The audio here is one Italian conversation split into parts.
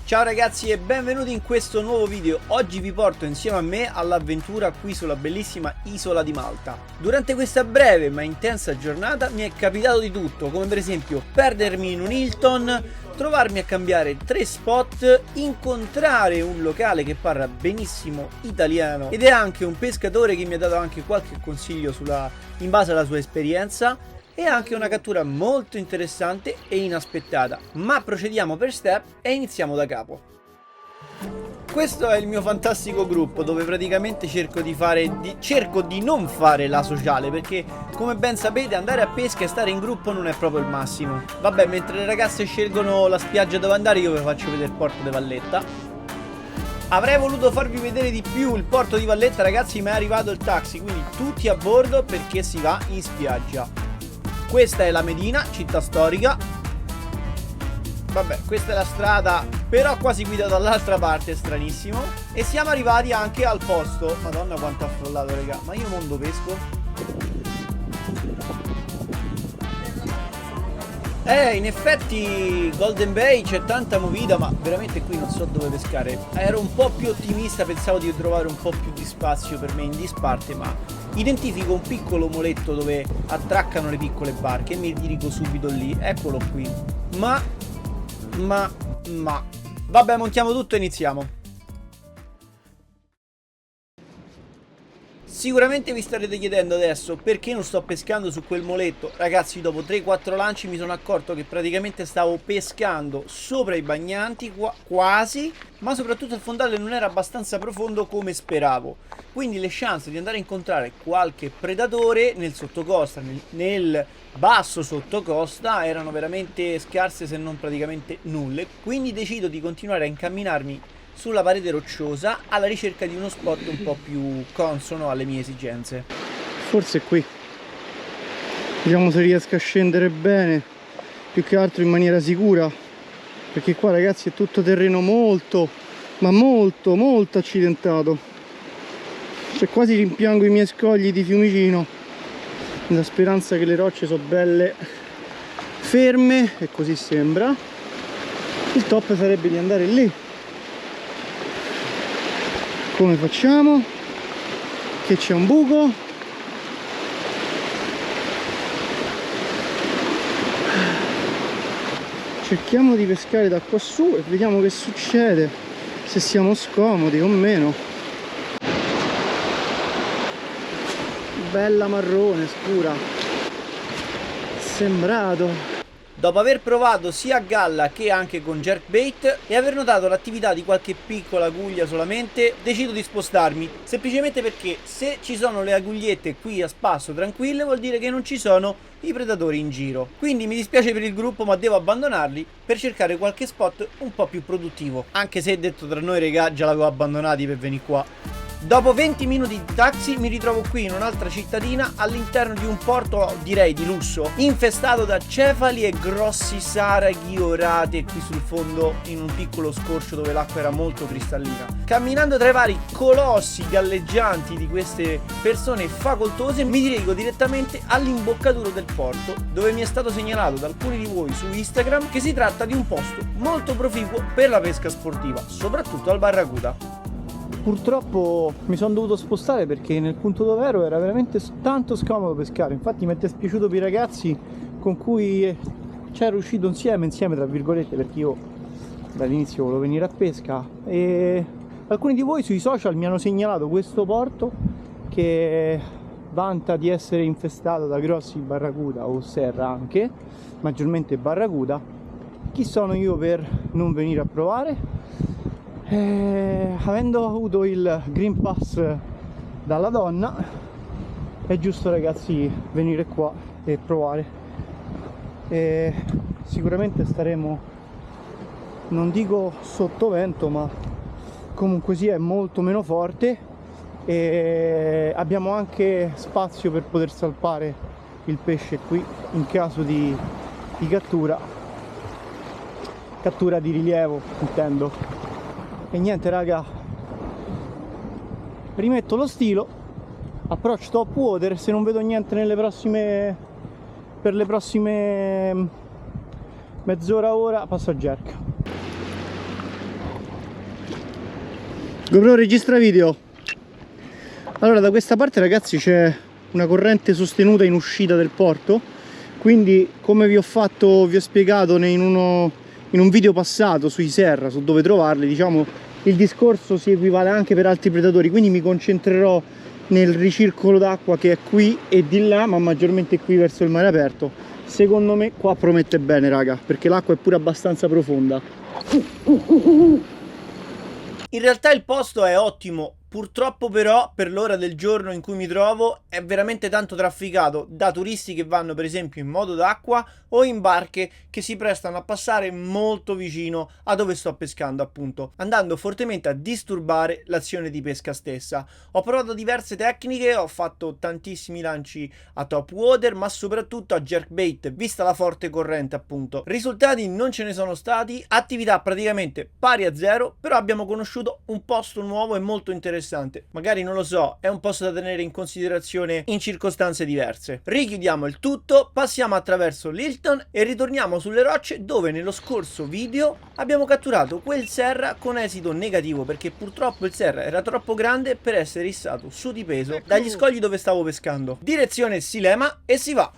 Ciao ragazzi e benvenuti in questo nuovo video. Oggi vi porto insieme a me all'avventura qui sulla bellissima isola di Malta. Durante questa breve ma intensa giornata mi è capitato di tutto, come per esempio perdermi in un Hilton, trovarmi a cambiare 3 spot, incontrare un locale che parla benissimo italiano ed è anche un pescatore che mi ha dato anche qualche consiglio in base alla sua esperienza. E anche una cattura molto interessante e inaspettata, ma procediamo per step e iniziamo da capo. Questo è il mio fantastico gruppo dove praticamente cerco di non fare la sociale, perché come ben sapete andare a pesca e stare in gruppo non è proprio il massimo. Vabbè, mentre le ragazze scelgono la spiaggia dove andare io vi faccio vedere il porto di Valletta. Avrei voluto farvi vedere di più il porto di Valletta ragazzi, ma è arrivato il taxi, quindi tutti a bordo perché si va in spiaggia. Questa è la Medina, città storica. Vabbè, questa è la strada, però qua si guida dall'altra parte, è stranissimo. E siamo arrivati anche al posto. Madonna quanto ha affollato, raga. Ma io mondo pesco? In effetti Golden Bay c'è tanta movida, ma veramente qui non so dove pescare. Ero un po' più ottimista, pensavo di trovare un po' più di spazio per me in disparte, ma identifico un piccolo moletto dove attraccano le piccole barche e mi dirigo subito lì. Eccolo qui. Ma vabbè, montiamo tutto e iniziamo. Sicuramente vi starete chiedendo adesso perché non sto pescando su quel moletto. Ragazzi, dopo 3-4 lanci mi sono accorto che praticamente stavo pescando sopra i bagnanti, quasi, ma soprattutto il fondale non era abbastanza profondo come speravo. Quindi le chance di andare a incontrare qualche predatore nel sottocosta, nel basso sottocosta, erano veramente scarse, se non praticamente nulle. Quindi decido di continuare a incamminarmi sulla parete rocciosa alla ricerca di uno spot un po' più consono alle mie esigenze. Forse qui, vediamo se riesco a scendere bene, più che altro in maniera sicura, perché qua ragazzi è tutto terreno molto accidentato. Cioè quasi rimpiango i miei scogli di Fiumicino, nella speranza che le rocce sono belle ferme, e così sembra. Il top sarebbe di andare lì. Come facciamo? Che c'è un buco. Cerchiamo di pescare da qua su e vediamo che succede, se siamo scomodi o meno. Bella marrone scura. Sembrato. Dopo aver provato sia a galla che anche con jerkbait e aver notato l'attività di qualche piccola aguglia solamente, decido di spostarmi, semplicemente perché se ci sono le agugliette qui a spasso tranquille vuol dire che non ci sono i predatori in giro. Quindi mi dispiace per il gruppo, ma devo abbandonarli per cercare qualche spot un po' più produttivo, anche se detto tra noi regà già l'avevo abbandonati per venire qua. Dopo 20 minuti di taxi mi ritrovo qui in un'altra cittadina all'interno di un porto direi di lusso, infestato da cefali e grossi saraghi orate qui sul fondo in un piccolo scorcio dove l'acqua era molto cristallina. Camminando tra i vari colossi galleggianti di queste persone facoltose mi dirigo direttamente all'imboccatura del porto, dove mi è stato segnalato da alcuni di voi su Instagram che si tratta di un posto molto proficuo per la pesca sportiva, soprattutto al barracuda. Purtroppo mi sono dovuto spostare perché nel punto dove ero era veramente tanto scomodo pescare. Infatti mi è dispiaciuto per i ragazzi con cui c'ero uscito insieme tra virgolette, perché io dall'inizio volevo venire a pesca, e alcuni di voi sui social mi hanno segnalato questo porto che vanta di essere infestato da grossi barracuda o serra, anche maggiormente barracuda. Chi sono io per non venire a provare? Avendo avuto il Green Pass dalla donna è giusto ragazzi venire qua e provare. Sicuramente staremo, non dico sotto vento, ma comunque sia è molto meno forte, e abbiamo anche spazio per poter salpare il pesce qui in caso di cattura di rilievo intendo. E niente raga, rimetto lo stilo, approccio top water, se non vedo niente per le prossime mezz'ora, ora passo a jerk. GoPro registra video. Allora, da questa parte ragazzi c'è una corrente sostenuta in uscita del porto, quindi come vi ho spiegato in un video passato sui serra, su dove trovarli, diciamo il discorso si equivale anche per altri predatori, quindi mi concentrerò nel ricircolo d'acqua che è qui e di là, ma maggiormente qui verso il mare aperto. Secondo me qua promette bene raga, perché l'acqua è pure abbastanza profonda. In realtà il posto è ottimo, purtroppo però per l'ora del giorno in cui mi trovo è veramente tanto trafficato da turisti che vanno per esempio in moto d'acqua o in barche che si prestano a passare molto vicino a dove sto pescando, appunto, andando fortemente a disturbare l'azione di pesca stessa. Ho provato diverse tecniche, ho fatto tantissimi lanci a top water, ma soprattutto a jerkbait, vista la forte corrente appunto. Risultati non ce ne sono stati, attività praticamente pari a zero, però abbiamo conosciuto un posto nuovo e molto interessante. Magari, non lo so, è un posto da tenere in considerazione in circostanze diverse. Richiudiamo il tutto, passiamo attraverso l'Hilton e ritorniamo sulle rocce dove nello scorso video abbiamo catturato quel serra con esito negativo, perché purtroppo il serra era troppo grande per essere issato su di peso dagli scogli dove stavo pescando. Direzione Silema e si va!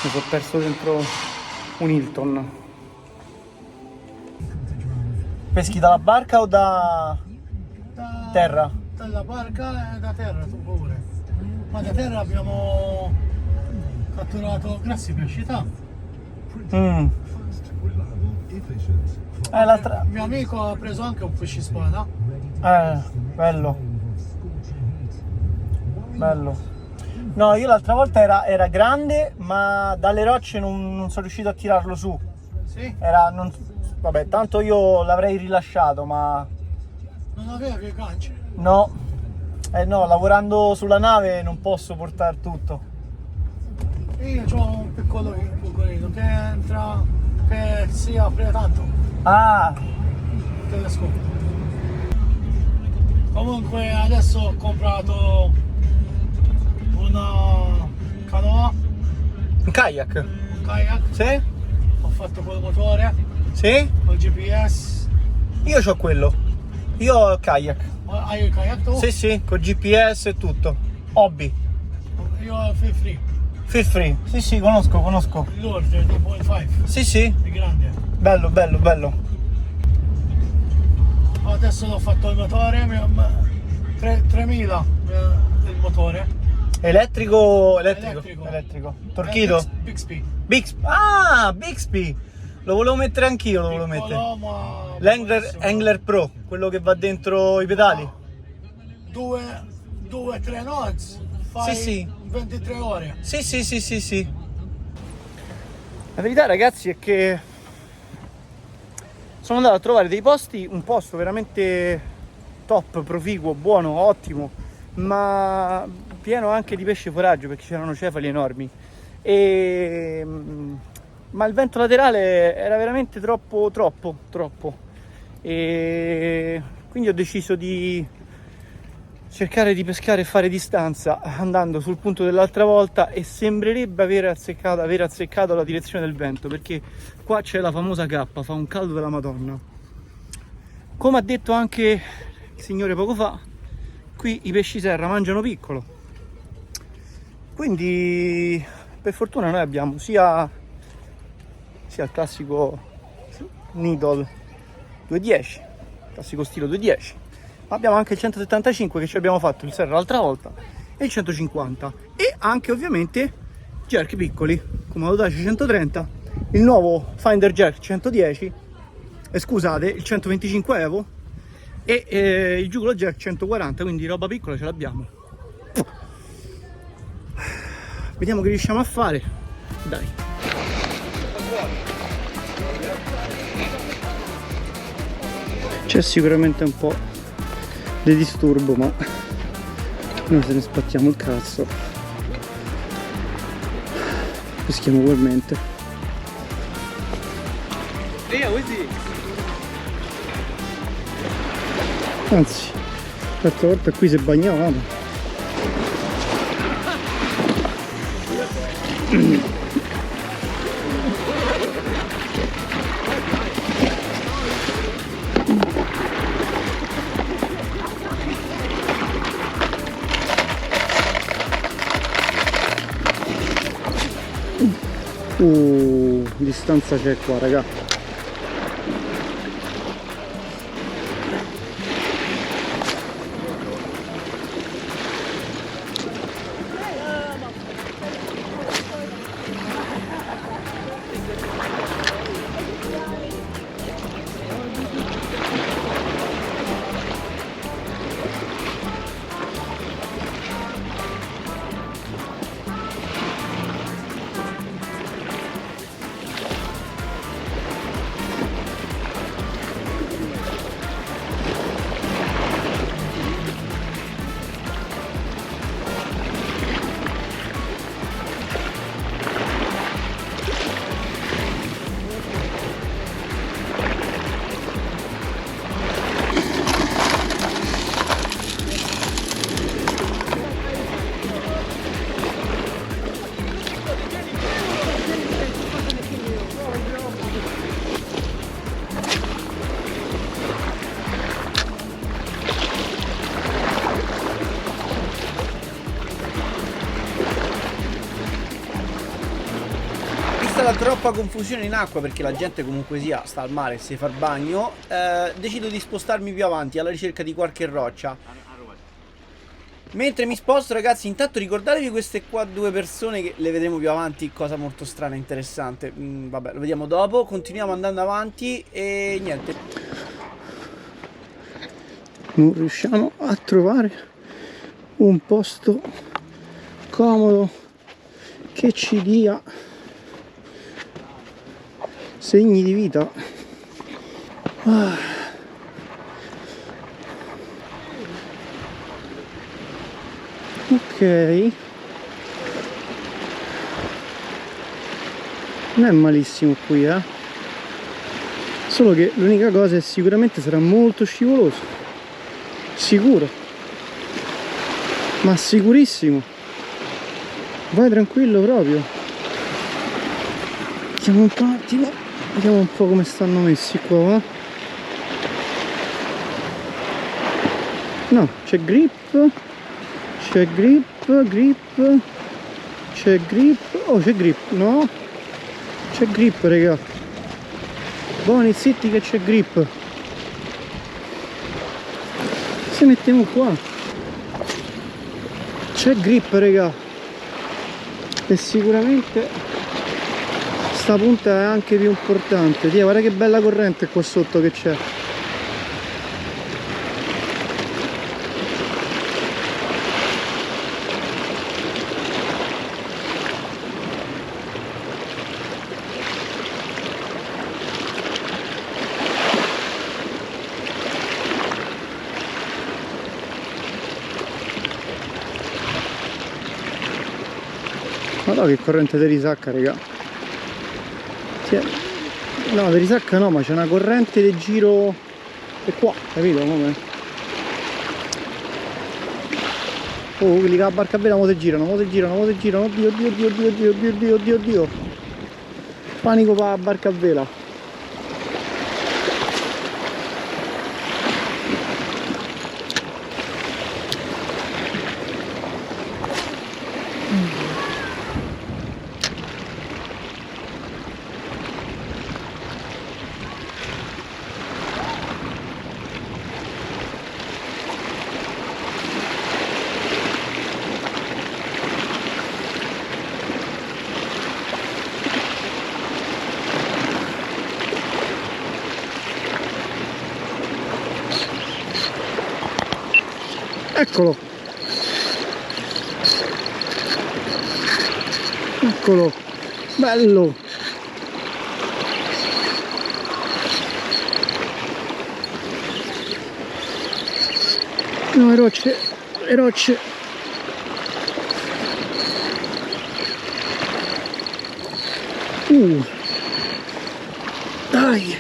Mi sono perso dentro un Hilton. Peschi dalla barca o da terra? Dalla barca e da terra, tu pure. Ma da terra abbiamo catturato grassi pescità. L'altra. Il mio amico ha preso anche un pesce spada. Bello. Bello. No, io l'altra volta era grande, ma dalle rocce non sono riuscito a tirarlo su. Sì? Vabbè, tanto io l'avrei rilasciato, ma Non avevi i ganci? no. No, lavorando sulla nave non posso portare tutto. Io ho un piccolino che entra, che si apre tanto. Ah, Il telescopio. Comunque adesso ho comprato una canoa, un kayak? un kayak. Sì? Ho fatto col motore, Sì? col GPS. Io c'ho quello. Io ho il kayak. Hai il kayak tu? Sì, sì, con GPS e tutto. Hobby. Io ho il feel free. Feel free. Sì, sì, conosco. L'Order 2.5, Sì, sì. è grande. Bello. Adesso l'ho fatto il motore, 3000 il motore. Elettrico. Elettrico. Torchido. Bixby. Bixby. Lo volevo mettere anch'io, lo volevo mettere. L'Angler Pro, quello che va dentro i pedali. 2-3 knots. Fai Sì. 23 ore. Sì. La verità ragazzi è che sono andato a trovare un posto veramente top, proficuo, buono, ottimo, ma pieno anche di pesce foraggio, perché c'erano cefali enormi. Ma il vento laterale era veramente troppo. E quindi ho deciso di cercare di pescare e fare distanza andando sul punto dell'altra volta, e sembrerebbe aver azzeccato la direzione del vento, perché qua c'è la famosa cappa, fa un caldo della Madonna. Come ha detto anche il signore poco fa, qui i pesci serra mangiano piccolo, quindi per fortuna noi abbiamo sia il classico Needle 210, classico stilo 210, ma abbiamo anche il 175 che ci abbiamo fatto il serra l'altra volta, e il 150, e anche ovviamente jerk piccoli come Audace 130, il nuovo Finder Jerk 110, scusate, il 125 Evo, e il Jugolo Jerk 140, quindi roba piccola ce l'abbiamo. Vediamo che riusciamo a fare, dai. C'è sicuramente un po' di disturbo, ma noi se ne spacchiamo il cazzo, peschiamo ugualmente. Anzi, l'altra volta qui si bagnavamo. Distanza c'è qua, raga. La troppa confusione in acqua, perché la gente comunque sia sta al mare e si fa il bagno, decido di spostarmi più avanti alla ricerca di qualche roccia. Mentre mi sposto, ragazzi, intanto ricordatevi queste qua due persone che le vedremo più avanti, cosa molto strana e interessante. Vabbè, lo vediamo dopo. Continuiamo andando avanti e niente. Non riusciamo a trovare un posto comodo che ci dia segni di vita. Ok, non è malissimo qui, solo che l'unica cosa è sicuramente sarà molto scivoloso, sicuro, ma sicurissimo. Vai tranquillo proprio. Vediamo un po' un attimo, vediamo un po' come stanno messi qua, va? No, c'è grip, c'è grip, c'è grip, oh c'è grip, no? C'è grip, raga. Buoni zitti che c'è grip. Se mettiamo qua, c'è grip, raga. E sicuramente sta punta è anche più importante. Dio, guarda che bella corrente qua sotto che c'è. Guarda che corrente di risacca, raga. No, di risacca no, ma c'è una corrente di giro è qua, capito? Come? Oh, quelli che la barca a vela mo si girano, oddio, oddio. Panico per la barca a vela. Eccolo, eccolo, bello. No, le rocce, le rocce. Dai.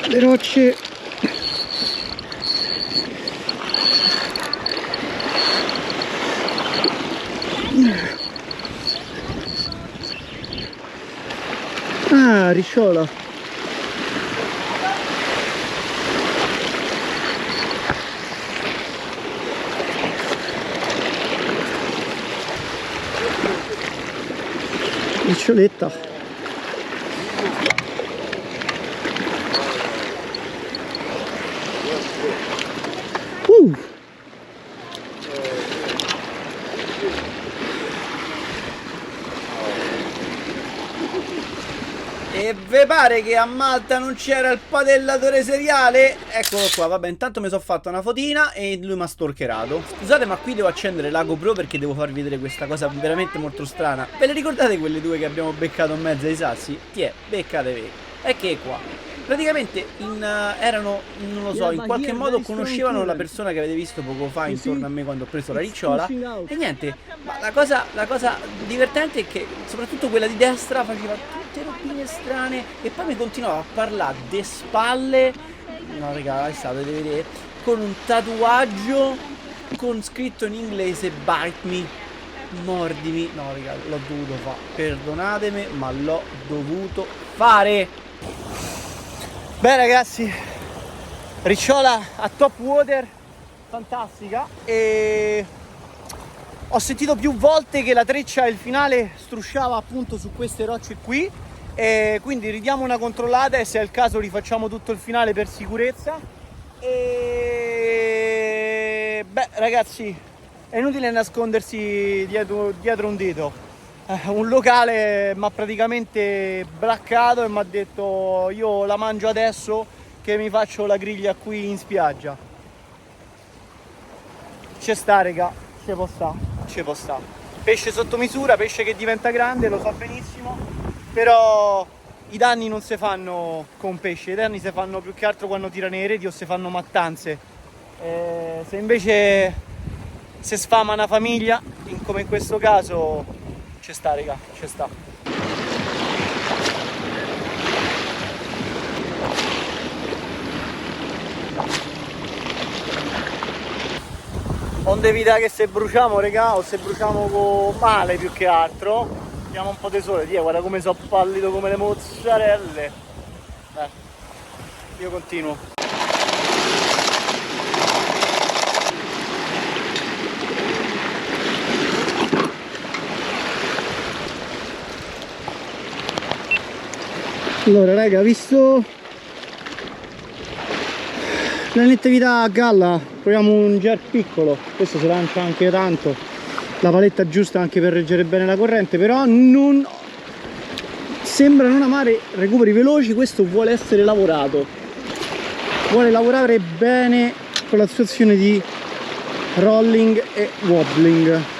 Le rocce. Ah, risciola. riccioletta. E ve pare che a Malta non c'era il padellatore seriale? Eccolo qua, vabbè, intanto mi sono fatto una fotina e lui mi ha stalkerato. Scusate, ma qui devo accendere la GoPro perché devo farvi vedere questa cosa veramente molto strana. Ve le ricordate quelle due che abbiamo beccato in mezzo ai sassi? Tiè, beccatevi. Ecche qua. Praticamente erano, non lo so, in qualche modo conoscevano la persona che avete visto poco fa intorno a me quando ho preso la ricciola. E niente, ma la cosa divertente è che soprattutto quella di destra faceva tutte robine strane e poi mi continuava a parlare de spalle. No raga, dovete vedere, con un tatuaggio con scritto in inglese bite me, mordimi. No raga, l'ho dovuto fare, perdonatemi, ma l'ho dovuto fare. Beh ragazzi, ricciola a top water, fantastica, e ho sentito più volte che la treccia il finale strusciava appunto su queste rocce qui, e quindi ridiamo una controllata e se è il caso rifacciamo tutto il finale per sicurezza. E beh ragazzi, è inutile nascondersi dietro un dito. Un locale mi ha praticamente blaccato e mi ha detto io la mangio adesso che mi faccio la griglia qui in spiaggia. Ci sta raga, ci può sta. Pesce sotto misura, pesce che diventa grande, lo so benissimo, però i danni non si fanno con pesce, i danni si fanno più che altro quando tirano i reti o si fanno mattanze. Se invece si sfama una famiglia, come in questo caso, ci sta raga, ci sta. Onde evitare che se bruciamo raga, o se bruciamo male più che altro, diamo un po' di sole, guarda come so pallido come le mozzarelle. Io continuo. Allora raga, visto la nettività a galla, proviamo un jerk piccolo. Questo si lancia anche tanto, la paletta giusta anche per reggere bene la corrente, però non sembra non amare recuperi veloci. Questo vuole essere lavorato, vuole lavorare bene con la situazione di rolling e wobbling.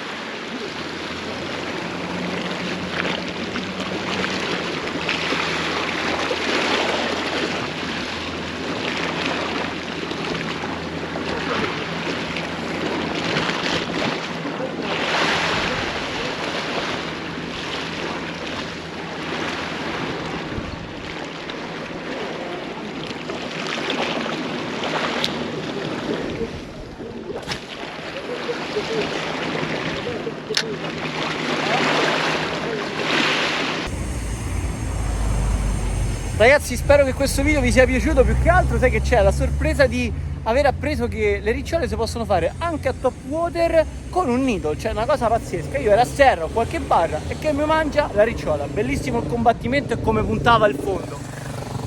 Ragazzi, spero che questo video vi sia piaciuto. Più che altro sai che c'è la sorpresa di aver appreso che le ricciole si possono fare anche a top water con un needle, cioè una cosa pazzesca. Io ero a serra o qualche barra e che mi mangia la ricciola. Bellissimo il combattimento e come puntava il fondo,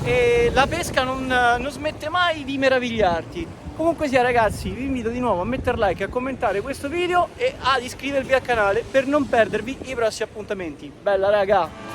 e la pesca non smette mai di meravigliarti. Comunque sia ragazzi, vi invito di nuovo a mettere like, a commentare questo video e ad iscrivervi al canale per non perdervi i prossimi appuntamenti. Bella raga!